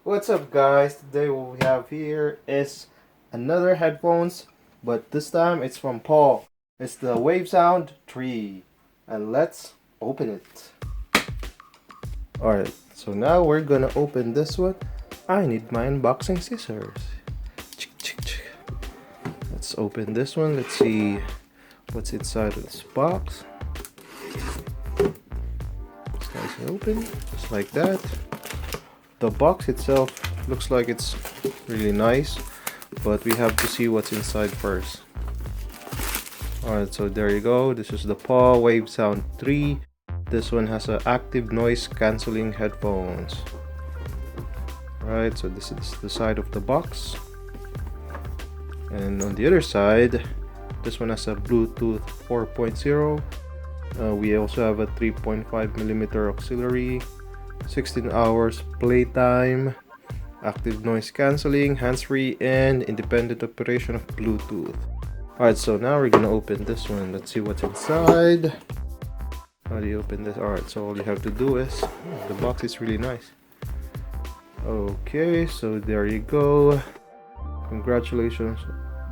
What's up guys? Today what we have here is another headphones, but this time it's from Paul. It's the Wavesound 3. And let's open it. Alright, so now we're gonna open this one. I need my unboxing scissors. Let's open this one. Let's see what's inside of this box. It's nice and open, just like that. The box itself looks like it's really nice, but we have to see what's inside first. Alright, so there you go. This is the Paww Wavesound 3. This one has an active noise cancelling headphones. Right, so this is the side of the box. And on the other side, this one has a Bluetooth 4.0. We also have a 3.5mm auxiliary, 16 hours playtime, active noise cancelling, hands-free, and independent operation of Bluetooth. Alright, so now we're gonna open this one. Let's see what's inside. How do you open this? Alright, so all you have to do is, the box is really nice. Okay, so there you go. Congratulations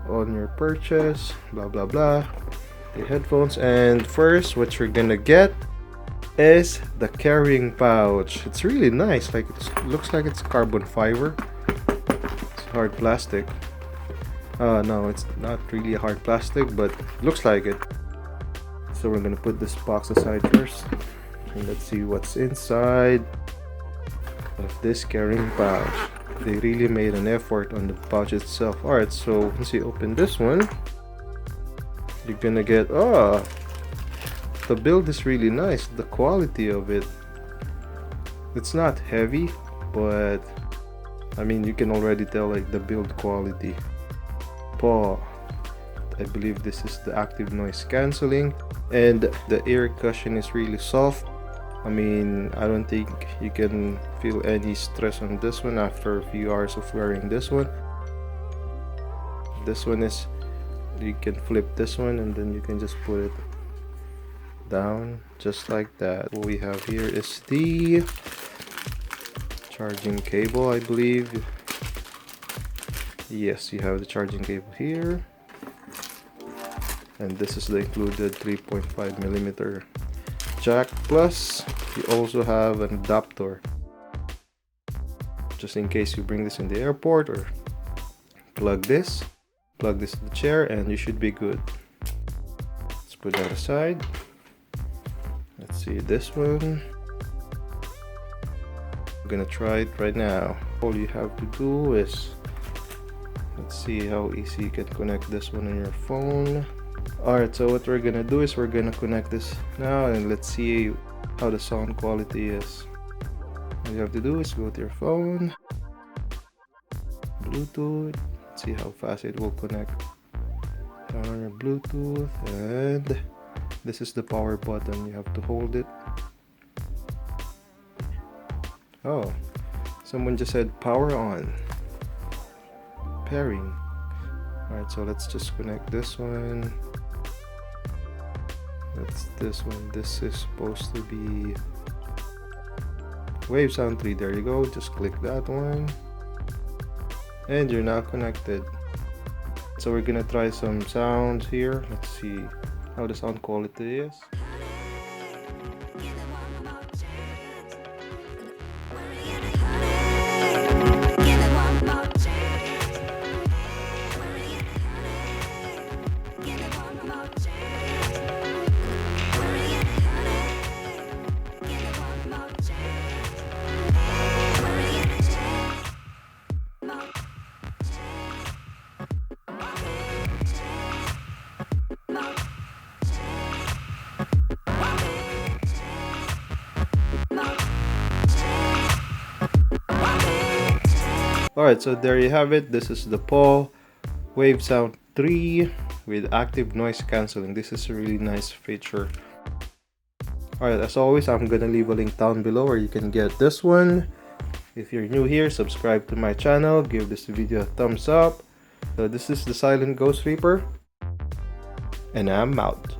on your purchase, blah blah blah. The headphones, and first what you're gonna get is the carrying pouch. It's really nice, like it looks like it's carbon fiber. It's hard plastic. No, it's not really a hard plastic, but looks like it. So we're gonna put this box aside first, and let's see what's inside of this carrying pouch. They really made an effort on the pouch itself. Alright, so once you open this one, you're gonna get, the build is really nice. The quality of it, it's not heavy, but I mean, you can already tell like the build quality. Paw, I believe this is the active noise cancelling, and the ear cushion is really soft. I mean, I don't think you can feel any stress on this one after a few hours of wearing this one. This one is, you can flip this one and then you can just put it down just like that. What we have here is the charging cable, I believe. Yes, you have the charging cable here, and this is the included 3.5mm jack, plus you also have an adapter just in case you bring this in the airport, or plug this to the chair and you should be good. Let's put that aside. Let's see this one. I'm gonna try it right now. All you have to do is, let's see how easy you can connect this one on your phone. Alright, so what we're gonna do is we're gonna connect this now, and let's see how the sound quality is. All you have to do is go to your phone, Bluetooth, see how fast it will connect. Turn on your Bluetooth, and this is the power button. You have to hold it. Oh, someone just said power on. Pairing. Alright, so let's just connect this one. That's this one. This is supposed to be Wavesound 3. There you go. Just click that one, and you're now connected. So we're gonna try some sounds here. Let's see how the sound quality is. Alright, so there you have it. This is the Paww Wavesound 3 with active noise cancelling. This is a really nice feature. Alright, as always, I'm gonna leave a link down below where you can get this one. If you're new here, subscribe to my channel, give this video a thumbs up. So this is the Silent Ghost Reaper, and I'm out.